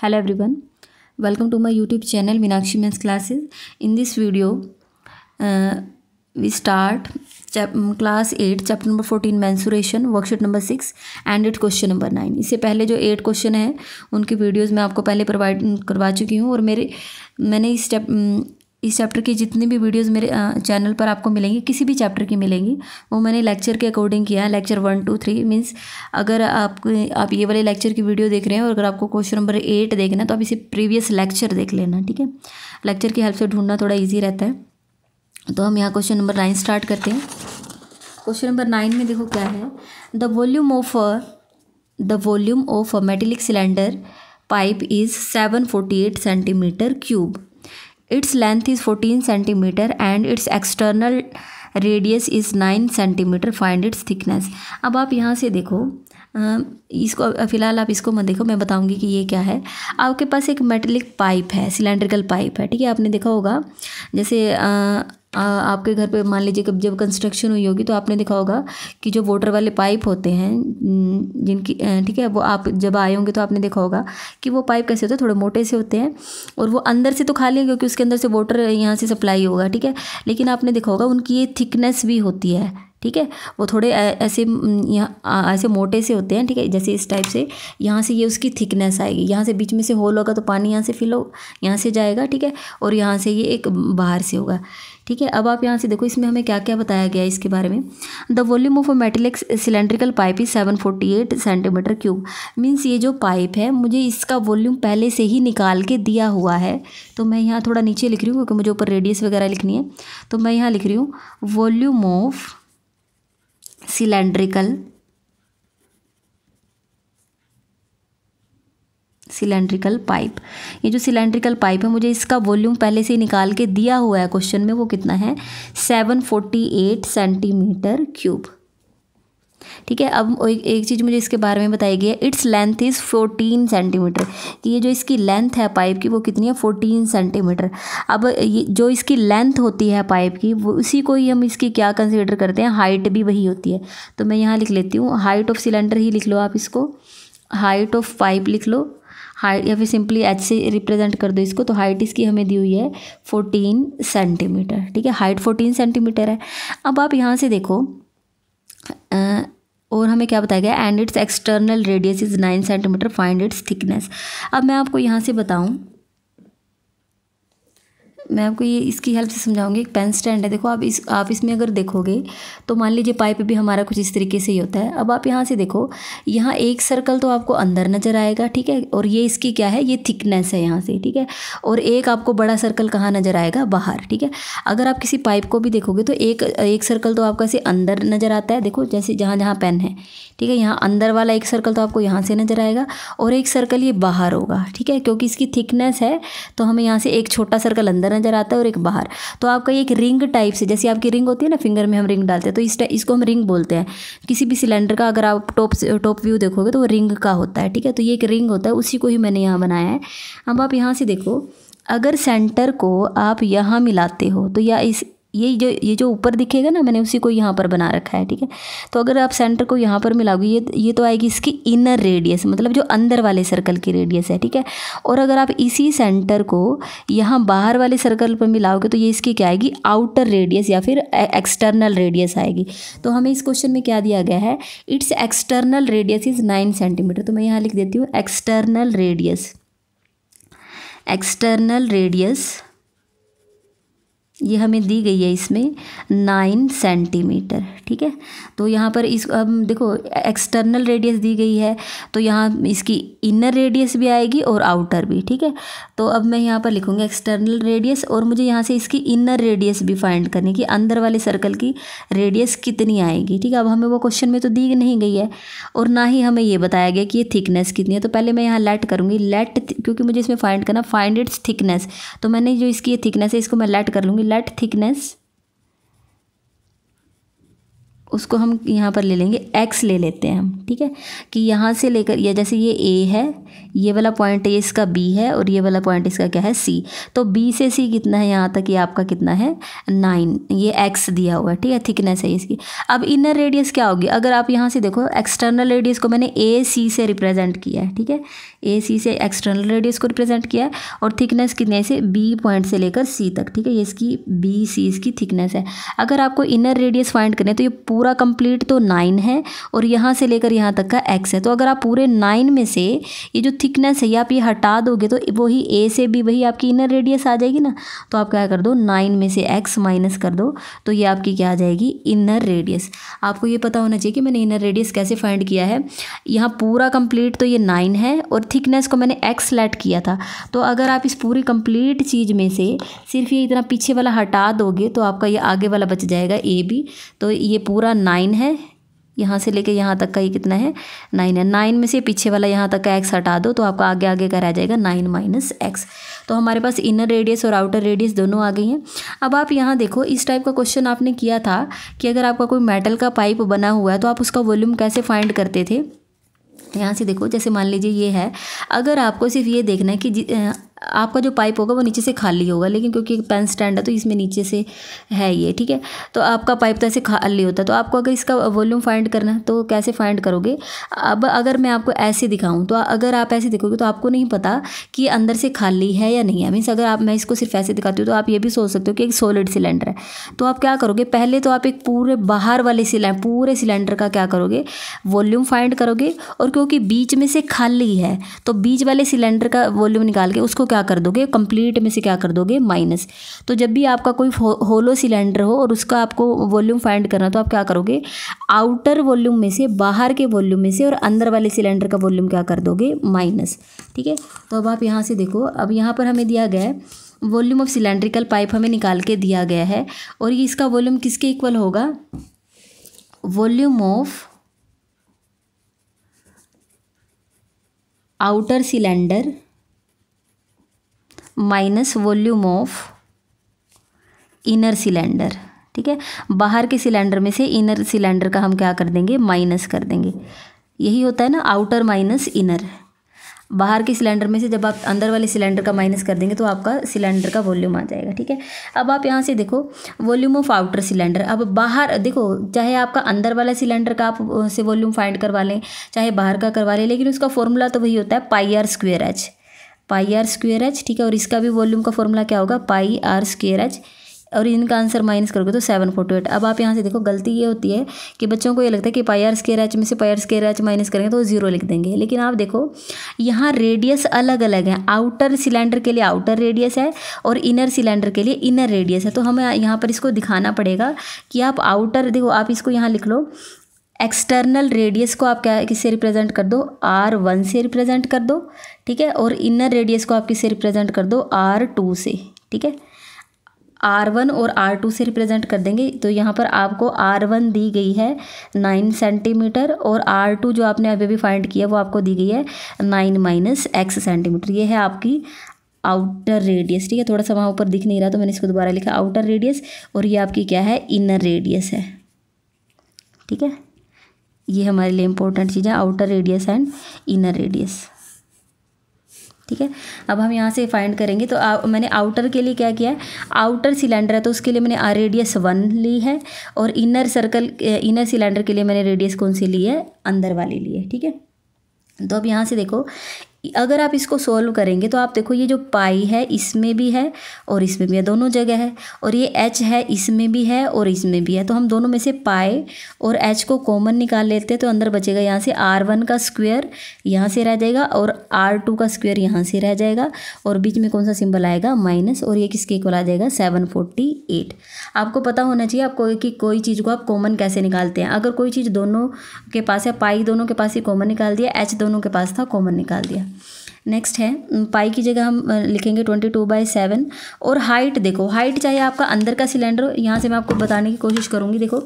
Hello everyone, welcome to my YouTube channel Meenakshi Men's Classes. In this video, we start class 8 chapter number 14 mensuration worksheet number 6 and it question number 9. इससे पहले जो 8 question है उनकी videos मैं आपको पहले provide करवा चुकी हूँ और मैंने इस चैप्टर की जितनी भी वीडियोस मेरे चैनल पर आपको मिलेंगी, किसी भी चैप्टर की मिलेंगी, वो मैंने लेक्चर के अकॉर्डिंग किया है. लेक्चर 1, 2, 3 मीन्स अगर आप ये वाले लेक्चर की वीडियो देख रहे हैं और अगर आपको क्वेश्चन नंबर 8 देखना है तो आप इसे प्रीवियस लेक्चर देख लेना. ठीक है, लेक्चर की हेल्प से ढूंढना थोड़ा ईजी रहता है. तो हम यहाँ क्वेश्चन नंबर 9 स्टार्ट करते हैं. क्वेश्चन नंबर 9 में देखो क्या है. The volume of a metallic cylinder pipe is 748 centimetre cube. Its length is 14 centimeter and its external radius is 9 centimeter. Find its thickness. अब आप यहाँ से देखो, इसको फ़िलहाल आप इसको मत देखो, मैं बताऊँगी कि ये क्या है. आपके पास एक मेटेलिक पाइप है, सिलेंड्रिकल पाइप है. ठीक है, आपने देखा होगा जैसे आपके घर पे मान लीजिए जब कंस्ट्रक्शन हुई होगी तो आपने देखा होगा कि जो वाटर वाले पाइप होते हैं जिनकी ठीक है, वो आप जब आए होंगे तो आपने देखा होगा कि वो पाइप कैसे होते हैं, थोड़े मोटे से होते हैं और वो अंदर से तो खाली है क्योंकि उसके अंदर से वाटर यहाँ से सप्लाई होगा. ठीक है, लेकिन आपने देखा होगा उनकी ये थिकनेस भी होती है. ठीक है, वो थोड़े ऐसे यहाँ ऐसे मोटे से होते हैं. ठीक है, जैसे इस टाइप से यहाँ से ये उसकी थिकनेस आएगी, यहाँ से बीच में से होल होगा तो पानी यहाँ से फिल हो यहाँ से जाएगा. ठीक है, और यहाँ से ये एक बाहर से होगा. ठीक है, अब आप यहाँ से देखो इसमें हमें क्या क्या बताया गया है इसके बारे में. The volume of a metallic cylindrical pipe is 748 centimetre cube. Means ये जो पाइप है मुझे इसका वॉल्यूम पहले से ही निकाल के दिया हुआ है. तो मैं यहाँ थोड़ा नीचे लिख रही हूँ क्योंकि मुझे ऊपर रेडियस वगैरह लिखनी है. तो मैं यहाँ लिख रही हूँ वॉल्यूम ऑफ सिलेंड्रिकल पाइप. ये जो सिलेंड्रिकल पाइप है मुझे इसका वॉल्यूम पहले से ही निकाल के दिया हुआ है क्वेश्चन में. वो कितना है? 748 सेंटीमीटर क्यूब. ठीक है, अब एक चीज़ मुझे इसके बारे में बताई गई है. Its length is 14 centimetre. कि ये जो इसकी लेंथ है पाइप की वो कितनी है? 14 सेंटीमीटर. अब ये जो इसकी लेंथ होती है पाइप की वो उसी को ही हम इसकी क्या कंसीडर करते हैं? हाइट भी वही होती है. तो मैं यहाँ लिख लेती हूँ हाइट ऑफ सिलेंडर ही लिख लो आप इसको, हाइट ऑफ पाइप लिख लो, हाइट या फिर सिंपली एच से रिप्रेजेंट कर दो इसको. तो हाइट इसकी हमें दी हुई है 14 सेंटीमीटर. ठीक है, हाइट 14 सेंटीमीटर है. अब आप यहाँ से देखो और हमें क्या बताया गया? And it's external radius is 9 centimetre. Find its thickness. अब मैं आपको यहाँ से बताऊँ, मैं आपको ये इसकी हेल्प से समझाऊंगी. एक पेन स्टैंड है, देखो आप इसमें अगर देखोगे तो मान लीजिए पाइप भी हमारा कुछ इस तरीके से ही होता है. अब आप यहाँ से देखो, यहाँ एक सर्कल तो आपको अंदर नज़र आएगा. ठीक है, और ये इसकी क्या है? ये थिकनेस है यहाँ से. ठीक है, और एक आपको बड़ा सर्कल कहाँ नज़र आएगा? बाहर. ठीक है, अगर आप किसी पाइप को भी देखोगे तो एक सर्कल तो आपका से अंदर नज़र आता है. देखो जैसे जहाँ जहाँ पेन है, ठीक है, यहाँ अंदर वाला एक सर्कल तो आपको यहाँ से नज़र आएगा और एक सर्कल ये बाहर होगा. ठीक है, क्योंकि इसकी थिकनेस है तो हमें यहाँ से एक छोटा सर्कल अंदर नज़र आता है और एक बाहर. तो आपका ये एक रिंग टाइप से, जैसे आपकी रिंग होती है ना, फिंगर में हम रिंग डालते हैं, तो इसको हम रिंग बोलते हैं. किसी भी सिलेंडर का अगर आप टॉप व्यू देखोगे तो वो रिंग का होता है. ठीक है, तो ये एक रिंग होता है, उसी को ही मैंने यहाँ बनाया है. अब आप यहाँ से देखो, अगर सेंटर को आप यहाँ मिलाते हो तो या ये जो ऊपर दिखेगा ना, मैंने उसी को यहाँ पर बना रखा है. ठीक है, तो अगर आप सेंटर को यहाँ पर मिलाओगे ये तो आएगी इसकी इनर रेडियस, मतलब जो अंदर वाले सर्कल की रेडियस है. ठीक है, और अगर आप इसी सेंटर को यहाँ बाहर वाले सर्कल पर मिलाओगे तो ये इसकी क्या आएगी? आउटर रेडियस या फिर एक्सटर्नल रेडियस आएगी. तो हमें इस क्वेश्चन में क्या दिया गया है? It's external radius is 9 centimetre. तो मैं यहाँ लिख देती हूँ एक्सटर्नल रेडियस ये हमें दी गई है इसमें 9 सेंटीमीटर. ठीक है, तो यहाँ पर अब देखो एक्सटर्नल रेडियस दी गई है तो यहाँ इसकी इनर रेडियस भी आएगी और आउटर भी. ठीक है, तो अब मैं यहाँ पर लिखूँगी एक्सटर्नल रेडियस और मुझे यहाँ से इसकी इनर रेडियस भी फाइंड करनी कि अंदर वाले सर्कल की रेडियस कितनी आएगी. ठीक है, अब हमें वो क्वेश्चन में तो दी नहीं गई है और ना ही हमें ये बताया गया कि ये थिकनेस कितनी है. तो पहले मैं यहाँ लेट करूँगी, क्योंकि मुझे इसमें फाइंड करना, फाइंड इट्स थिकनेस. तो मैंने जो इसकी थिकनेस है इसको मैं लेट कर लूँगी, लेट थिकनेस उसको हम यहाँ पर ले लेंगे x ले लेते हैं हम, ठीक है, कि यहाँ से लेकर ये जैसे ये a है, ये वाला पॉइंट ये इसका b है और ये वाला पॉइंट इसका क्या है c। तो b से c कितना है यहाँ तक, ये आपका कितना है 9, ये x दिया हुआ है, ठीक है, थिकनेस है इसकी। अब इनर रेडियस क्या होगी, अगर आप यहाँ से देखो एक्सटर्नल रेडियस को मैंने ए सी से रिप्रेजेंट किया है, ठीक है, ए सी से एक्सटर्नल रेडियस को रिप्रेजेंट किया है और थिकनेस कितने से बी पॉइंट से लेकर सी तक, ठीक है, ये इसकी बी सी इसकी थिकनेस है। अगर आपको इनर रेडियस फाइंड करना है तो ये पूरा कंप्लीट तो 9 है और यहाँ से लेकर यहाँ तक का x है। तो अगर आप पूरे 9 में से ये जो थिकनेस है आप ये हटा दोगे तो वही ए से बी वही आपकी इनर रेडियस आ जाएगी ना। तो आप क्या कर दो 9 में से x माइनस कर दो तो ये आपकी क्या आ जाएगी इनर रेडियस। आपको ये पता होना चाहिए कि मैंने इनर रेडियस कैसे फाइंड किया है। यहाँ पूरा कंप्लीट तो ये 9 है और थिकनेस को मैंने x लेट किया था। तो अगर आप इस पूरी कंप्लीट चीज़ में से सिर्फ ये इतना पीछे वाला हटा दोगे तो आपका ये आगे वाला बच जाएगा ए बी। तो ये पूरा 9 है, यहाँ से लेके यहाँ तक का ये कितना है 9 है। 9 में से पीछे वाला यहाँ तक का x हटा दो तो आपका आगे आगे का रह जाएगा 9 माइनस x। तो हमारे पास इनर रेडियस और आउटर रेडियस दोनों आ गई हैं। अब आप यहाँ देखो इस टाइप का क्वेश्चन आपने किया था कि अगर आपका कोई मेटल का पाइप बना हुआ है तो आप उसका वॉल्यूम कैसे फाइंड करते थे। यहाँ से देखो जैसे मान लीजिए ये है, अगर आपको सिर्फ ये देखना है कि आपका जो पाइप होगा वो नीचे से खाली होगा, लेकिन क्योंकि एक पेन स्टैंड है तो इसमें नीचे से है ये, ठीक है, तो आपका पाइप तो ऐसे खाली होता है। तो आपको अगर इसका वॉल्यूम फाइंड करना है तो कैसे फाइंड करोगे। अब अगर मैं आपको ऐसे दिखाऊं तो अगर आप ऐसे देखोगे तो आपको नहीं पता कि अंदर से खाली है या नहीं है। मीन्स अगर मैं इसको सिर्फ ऐसे दिखाती हूँ तो आप ये भी सोच सकते हो कि एक सॉलिड सिलेंडर है। तो आप क्या करोगे, पहले तो आप एक पूरे बाहर वाले पूरे सिलेंडर का क्या करोगे वॉल्यूम फाइंड करोगे, और क्योंकि बीच में से खाली है तो बीच वाले सिलेंडर का वॉल्यूम निकाल के उसको क्या कर दोगे कंप्लीट में से क्या कर दोगे माइनस। तो जब भी आपका कोई होलो सिलेंडर हो और उसका आपको वॉल्यूम फाइंड करना तो आप क्या करोगे आउटर वॉल्यूम में से बाहर के वॉल्यूम में से और अंदर वाले सिलेंडर का वॉल्यूम क्या कर दोगे माइनस, ठीक है। तो अब आप यहाँ से देखो, अब यहाँ पर हमें दिया गया है वॉल्यूम ऑफ सिलेंड्रिकल पाइप हमें निकाल के दिया गया है और ये इसका वॉल्यूम किसके इक्वल होगा, volume of outer cylinder minus volume of inner cylinder, ठीक है। बाहर के सिलेंडर में से इनर सिलेंडर का हम क्या कर देंगे माइनस कर देंगे। यही होता है ना आउटर माइनस इनर। बाहर के सिलेंडर में से जब आप अंदर वाले सिलेंडर का माइनस कर देंगे तो आपका सिलेंडर का वॉल्यूम आ जाएगा, ठीक है। अब आप यहाँ से देखो वॉल्यूम ऑफ आउटर सिलेंडर। अब बाहर देखो, चाहे आपका अंदर वाला सिलेंडर का आप से वॉल्यूम फाइंड करवा लें चाहे बाहर का करवा लें, लेकिन उसका फॉर्मूला तो वही होता है pi R square H, pi R square H, ठीक है। और इसका भी वॉल्यूम का फॉर्मूला क्या होगा पाई आर स्क्वेयर एच, और इनका आंसर माइनस करोगे तो 748। अब आप यहाँ से देखो गलती ये होती है कि बच्चों को ये लगता है कि पाई आर स्क्वायर एच में से पाई आर स्क्वायर एच माइनस करेंगे तो 0 लिख देंगे, लेकिन आप देखो यहाँ रेडियस अलग अलग है। आउटर सिलेंडर के लिए आउटर रेडियस है और इनर सिलेंडर के लिए इनर रेडियस है। तो हमें यहाँ पर इसको दिखाना पड़ेगा कि आप आउटर देखो, आप इसको यहाँ लिख लो एक्सटर्नल रेडियस को आप क्या किससे रिप्रेजेंट कर दो R1 से रिप्रेजेंट कर दो, ठीक है, और इनर रेडियस को आप किससे रिप्रेजेंट कर दो R2 से, ठीक है। R1 और R2 से रिप्रेजेंट कर देंगे तो यहाँ पर आपको R1 दी गई है 9 सेंटीमीटर और R2 जो आपने अभी भी फाइंड किया वो आपको दी गई है 9 माइनस x सेंटीमीटर। ये है आपकी आउटर रेडियस, ठीक है। थोड़ा सा वहाँ ऊपर दिख नहीं रहा तो मैंने इसको दोबारा लिखा आउटर रेडियस, और ये आपकी क्या है इनर रेडियस है, ठीक है। ये हमारे लिए इंपॉर्टेंट चीज़ है outer radius and inner radius, ठीक है। अब हम यहाँ से फाइंड करेंगे तो मैंने आउटर के लिए क्या किया है, आउटर सिलेंडर है तो उसके लिए मैंने रेडियस 1 ली है, और इनर सिलेंडर के लिए मैंने रेडियस कौन सी ली है अंदर वाली ली है, ठीक है। तो अब यहाँ से देखो अगर आप इसको सोल्व करेंगे तो आप देखो ये जो पाई है इसमें भी है और इसमें भी है, दोनों जगह है, और ये एच है इसमें भी है और इसमें भी है। तो हम दोनों में से पाई और एच को कॉमन निकाल लेते हैं तो अंदर बचेगा यहाँ से R1 का स्क्वायर यहाँ से रह जाएगा और R2 का स्क्वायर यहाँ से रह जाएगा, और बीच में कौन सा सिंबल आएगा माइनस, और ये किसके इक्वल आ जाएगा 748। आपको पता होना चाहिए आपको कि कोई चीज़ को आप कॉमन कैसे निकालते हैं। अगर कोई चीज़ दोनों के पास है, पाई दोनों के पास ही कॉमन निकाल दिया, एच दोनों के पास था कॉमन निकाल दिया। नेक्स्ट है पाई की जगह हम लिखेंगे 22/7, और हाइट देखो, हाइट चाहे आपका अंदर का सिलेंडर हो, यहाँ से मैं आपको बताने की कोशिश करूँगी। देखो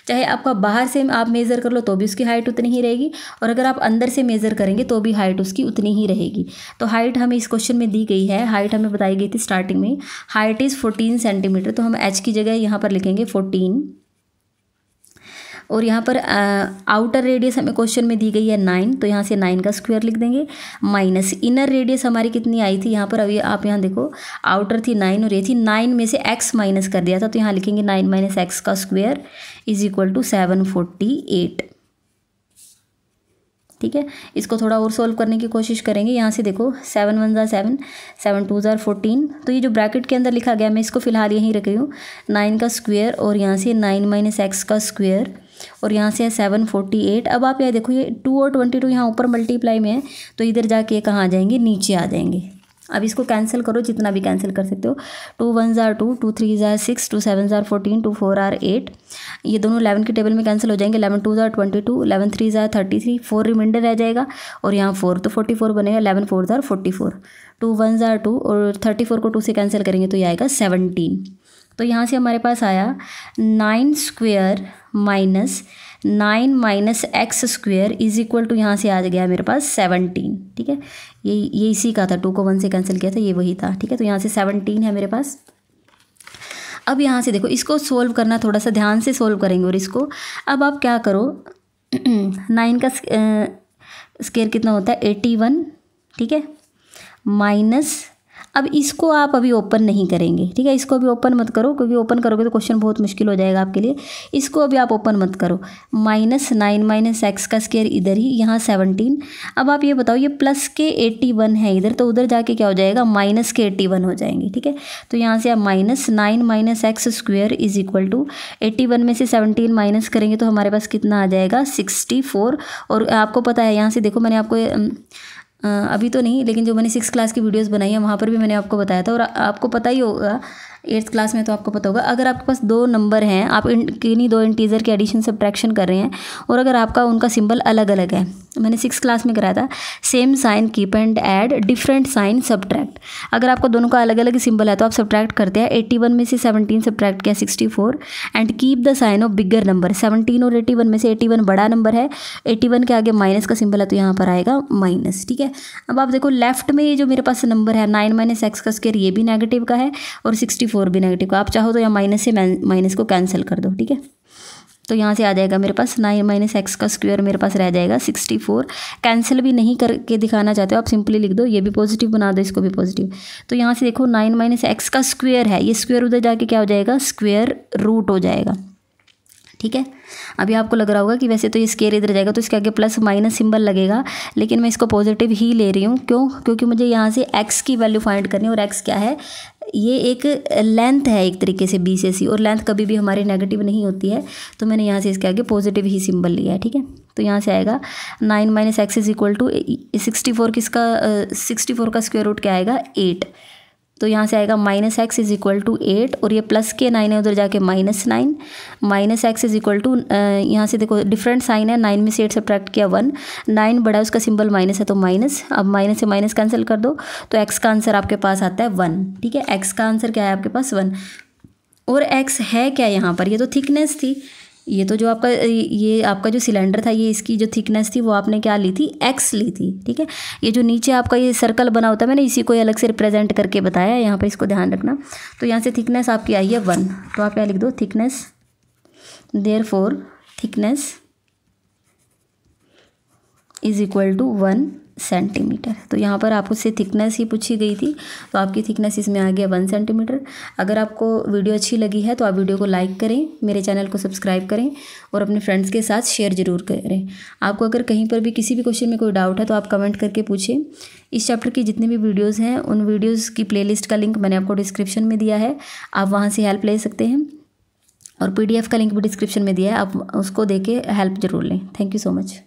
चाहे आपका बाहर से आप मेज़र कर लो तो भी उसकी हाइट उतनी ही रहेगी, और अगर आप अंदर से मेज़र करेंगे तो भी हाइट उसकी उतनी ही रहेगी। तो हाइट हमें इस क्वेश्चन में दी गई है, हाइट हमें बताई गई थी स्टार्टिंग में, हाइट इज़ 14 सेंटीमीटर। तो हम एच की जगह यहाँ पर लिखेंगे 14, और यहाँ पर आउटर रेडियस हमें क्वेश्चन में दी गई है 9, तो यहाँ से 9 का स्क्वायर लिख देंगे, माइनस इनर रेडियस हमारी कितनी आई थी यहाँ पर, अभी आप यहाँ देखो आउटर थी 9 और ये थी 9 में से x माइनस कर दिया था, तो यहाँ लिखेंगे 9 माइनस एक्स का स्क्वायर इज इक्वल टू 748। ठीक है, इसको थोड़ा और सोल्व करने की कोशिश करेंगे। यहाँ से देखो 7 1 ज़ा 7, 7 2 ज़ा 14, तो ये जो ब्रैकेट के अंदर लिखा गया मैं इसको फिलहाल यहीं रख रही हूँ, 9 का स्क्वायर और यहाँ से 9 माइनस एक्स का स्क्वायर और यहाँ से है 748। अब आप यहाँ देखो ये 2 और 22 यहाँ ऊपर मल्टीप्लाई में है, तो इधर जाके ये कहाँ आ जाएंगे, नीचे आ जाएंगे। अब इसको कैंसिल करो, जितना भी कैंसिल कर सकते हो, 2 1 ज़ा 2, 2 3 ज़ा 6, 2 7 ज़ा 14, 2 4 आर 8, ये दोनों 11 के टेबल में कैंसिल हो जाएंगे, 11 2 ज़ा 22, 11 3 ज़ा 33, 4 रिमाइंडर रह जाएगा और यहाँ 4 तो 44 बनेगा, 11 4 ज़ा 44, 2 1 ज़ा 2 और 34 को 2 से कैंसिल करेंगे तो ये आएगा 17। तो यहाँ से हमारे पास आया 9 square minus 9 minus X square is equal to, यहाँ से आ गया मेरे पास 17। ठीक है, ये इसी का था, 2 को 1 से कैंसिल किया था, ये वही था। ठीक है, तो यहाँ से 17 है मेरे पास। अब यहाँ से देखो इसको सोल्व करना, थोड़ा सा ध्यान से सोल्व करेंगे और इसको अब आप क्या करो 9 का स्क्वायर कितना होता है 81। ठीक है, माइनस, अब इसको आप अभी ओपन नहीं करेंगे। ठीक है, इसको अभी ओपन मत करो क्योंकि ओपन करोगे तो क्वेश्चन बहुत मुश्किल हो जाएगा आपके लिए, इसको अभी आप ओपन मत करो। माइनस 9 माइनस एक्स का स्क्वायर इधर ही, यहाँ 17। अब आप ये बताओ ये प्लस के 81 है इधर, तो उधर जाके क्या हो जाएगा, माइनस के 81 हो जाएंगे। ठीक है, तो यहाँ से आप minus 9 minus X square is equal to 81 में से 17 माइनस करेंगे तो हमारे पास कितना आ जाएगा 64। और आपको पता है यहाँ से देखो मैंने आपको अभी तो नहीं, लेकिन जो मैंने 6th क्लास की वीडियोस बनाई है वहाँ पर भी मैंने आपको बताया था, और आपको पता ही होगा 8th क्लास में तो आपको पता होगा, अगर आपके पास 2 नंबर हैं, आप किन्हीं 2 इंटीजर के एडिशन सब्ट्रैक्शन कर रहे हैं और अगर आपका उनका सिंबल अलग अलग है, मैंने 6th क्लास में कराया था, same sign keep and add, different sign subtract. अगर आपका दोनों का अलग अलग सिंबल है तो आप सब्ट्रैक्ट करते हैं, 81 में से 17 सब्ट्रैक्ट किया 64 and keep the sign of bigger number. 17 और 81 में से 81 बड़ा नंबर है, 81 के आगे माइनस का सिंबल है तो यहाँ पर आएगा माइनस। ठीक है, अब आप देखो लेफ्ट में ये जो मेरे पास नंबर है 9 माइनस एक्स का स्क्वायर, ये भी नेगेटिव का है और 64 भी नेगेटिव का। आप चाहो तो यहाँ माइनस से माइनस को कैंसिल कर दो। ठीक है, तो यहाँ से आ जाएगा मेरे पास 9 माइनस एक्स का स्क्वायर मेरे पास रह जाएगा 64। कैंसिल भी नहीं करके दिखाना चाहते हो आप, सिंपली लिख दो, ये भी पॉजिटिव बना दो, इसको भी पॉजिटिव। तो यहाँ से देखो 9 माइनस एक्स का स्क्वायर है, ये स्क्वायर उधर जाके क्या हो जाएगा, स्क्वायर रूट हो जाएगा। ठीक है, अभी आपको लग रहा होगा कि वैसे तो ये स्क्वायर इधर जाएगा तो इसके आगे प्लस माइनस सिंबल लगेगा, लेकिन मैं इसको पॉजिटिव ही ले रही हूँ। क्यों? क्योंकि मुझे यहाँ से x की वैल्यू फाइंड करनी है और x क्या है, ये एक लेंथ है एक तरीके से b से c, और लेंथ कभी भी हमारी नेगेटिव नहीं होती है, तो मैंने यहाँ से इसके आगे पॉजिटिव ही सिंबल लिया है। ठीक है, तो यहाँ से आएगा 9 minus X is equal to 64, किसका 64 का स्क्वायर रूट क्या आएगा 8, तो यहाँ से आएगा minus X is equal to 8 और ये प्लस के 9 है उधर जाके minus 9, minus X is equal to, यहाँ से देखो डिफरेंट साइन है, 9 में से 8 सब्ट्रैक्ट किया 1, 9 बड़ा उसका सिंबल माइनस है तो माइनस, अब माइनस से माइनस कैंसिल कर दो तो एक्स का आंसर आपके पास आता है 1। ठीक है, एक्स का आंसर क्या है आपके पास 1, और एक्स है क्या यहाँ पर, ये तो थिकनेस थी, ये तो जो आपका ये आपका जो सिलेंडर था, ये इसकी जो थिकनेस थी वो आपने क्या ली थी, एक्स ली थी। ठीक है, ये जो नीचे आपका ये सर्कल बना होता है मैंने इसी को अलग से रिप्रेजेंट करके बताया, यहाँ पर इसको ध्यान रखना। तो यहाँ से थिकनेस आपकी आई है 1, तो आप क्या लिख दो, thickness, therefore thickness is equal to 1 centimetre. तो यहाँ पर आपको से थिकनेस ही पूछी गई थी, तो आपकी थिकनेस इसमें आ गया 1 सेंटीमीटर। अगर आपको वीडियो अच्छी लगी है तो आप वीडियो को लाइक करें, मेरे चैनल को सब्सक्राइब करें और अपने फ्रेंड्स के साथ शेयर ज़रूर करें। आपको अगर कहीं पर भी किसी भी क्वेश्चन में कोई डाउट है तो आप कमेंट करके पूछें। इस चैप्टर की जितने भी वीडियोज़ हैं उन वीडियोज़ की प्लेलिस्ट का लिंक मैंने आपको डिस्क्रिप्शन में दिया है, आप वहाँ से हेल्प ले सकते हैं, और PDF का लिंक भी डिस्क्रिप्शन में दिया है, आप उसको देके हेल्प ज़रूर लें। Thank you so much.